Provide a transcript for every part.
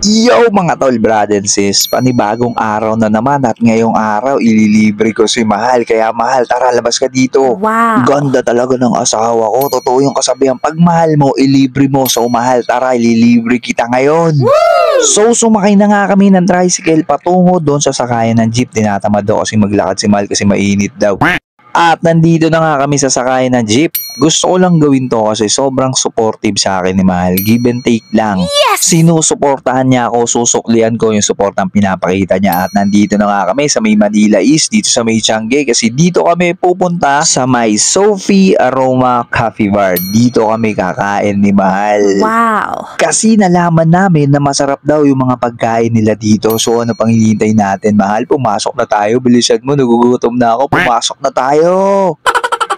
Yo mga tol, brad and sis, panibagong araw na naman at ngayong araw ililibre ko si Mahal. Kaya Mahal, tara labas ka dito. Wow! Ganda talaga ng asawa ko. Totoo yung kasabihan, pag mahal mo, ilibre mo. So Mahal, tara ililibre kita ngayon. Woo! So sumakay na nga kami ng tricycle patungo doon sa sakayan ng jeep. Tinatamad daw kasi maglakad si Mahal kasi mainit daw. At nandito na nga kami sa sakayan ng jeep. Gusto ko lang gawin to kasi sobrang supportive sa akin ni Mahal. Give and take lang. Yes! Sinusuportahan niya ako, susuklian ko yung support ang pinapakita niya. At nandito na nga kami sa may Manila East, dito sa may Tiangge. Kasi dito kami pupunta sa may Sophie Aroma Coffee Bar. Dito kami kakain ni Mahal. Wow! Kasi nalaman namin na masarap daw yung mga pagkain nila dito. So ano pang hinihintay natin, Mahal? Pumasok na tayo. Bilisan mo, nagugutom na ako. Pumasok na tayo.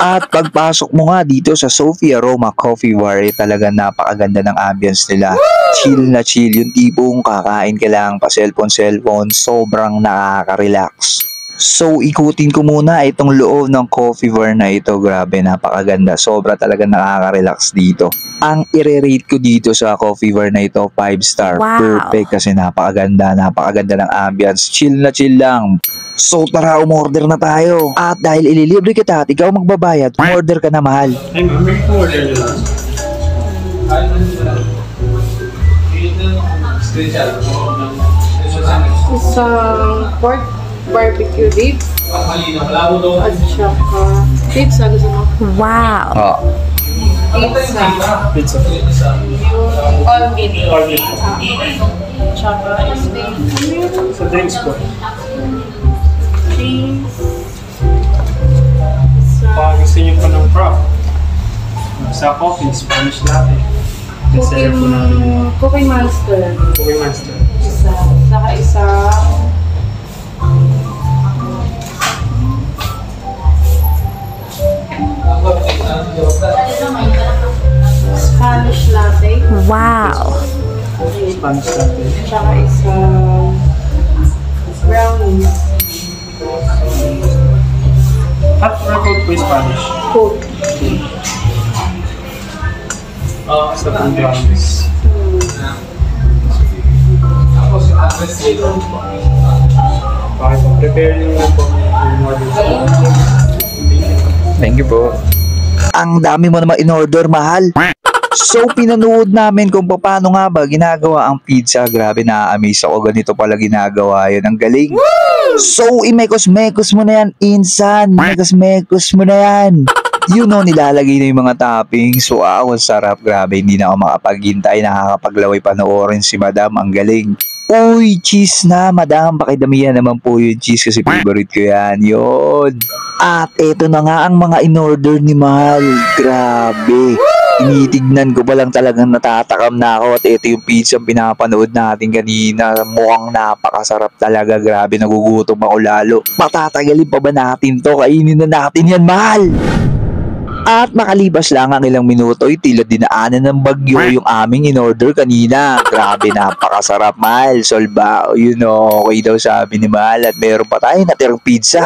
At pagpasok mo nga dito sa Sophie Aroma Coffee Bar, talaga napakaganda ng ambience nila. Chill na chill, yung tipong kakain ka lang pa cellphone, sobrang nakaka-relax. So ikutin ko muna itong loob ng coffee bar na ito. Grabe, napakaganda. Sobra talaga nakaka-relax dito. Ang i-rate ko dito sa coffee bar na ito, 5 star. Wow. Perfect kasi napakaganda ng ambience. Chill na chill lang. So tara, umorder na tayo. At dahil ililibre kita at ikaw magbabayad, umorder ka na, Mahal. Hey ma'am, may order nyo lang. Isang pork barbecue ribs at saka pizza. Gusto mo? Wow! Oh. Pizza. Pizza. All meat. All meat. Tsaka Sa drinks po. cheese. Gusto nyo pa ng prop. Sa coffee, Spanish latte. Reserve po natin yung Cookie Monster. Cookie Monster. Isa. Saka isang Spanish latte. Wow! Spanish latte. Tsaka isang brownies. Hot or cold po yung Spanish? Coke. Sa pang brownies. Okay po, prepare nyo lang po yung order. Thank you po. Ang dami mo naman in-order, Mahal. So, pinanood namin kung paano nga ba ginagawa ang pizza. Grabe, na-amaze ako. Ganito pala ginagawa yun. Ang galing. So, imekos-mekos mo na yan, insan. Mekos-mekos mo na yan. You know, nilalagay na yung mga toppings. So, ang sarap. Grabe, hindi na ako makapaghintay. Nakakapaglaway panoorin si Madam. Ang galing. Uy, cheese na, Madam. Pakidamihan naman po yung cheese kasi favorite ko yan. Yun. At eto na nga ang mga in-order ni Mahal. Grabe. Tinitignan ko pa lang talagang natatakam na ako. At ito yung pizza ang pinapanood natin kanina. Mukhang napakasarap talaga. Grabe, nagugutom ako lalo. Patatagalin pa ba natin to? Kainin na natin yan, Mahal. At makalipas lang ang ilang minuto, tila dinaanan ng bagyo yung aming in-order kanina. Grabe, napakasarap, Mahal. Solba, okay daw sabi ni Mahal. At meron pa tayo natirang pizza.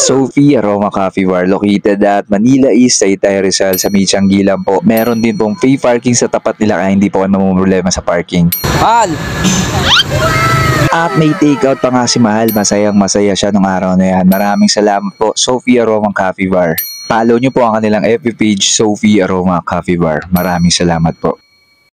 Sophie Aroma Coffee Bar, located at Manila East, Taytay Rizal sa may Tiangge lang po. Meron din pong free parking sa tapat nila kaya hindi po kayo mamumroblema sa parking. Mahal! At may takeout pa nga si Mahal. Masayang masaya siya nung araw na yan. Maraming salamat po, Sophie Aroma Coffee Bar. Follow nyo po ang kanilang FB page, Sophie Aroma Coffee Bar. Maraming salamat po.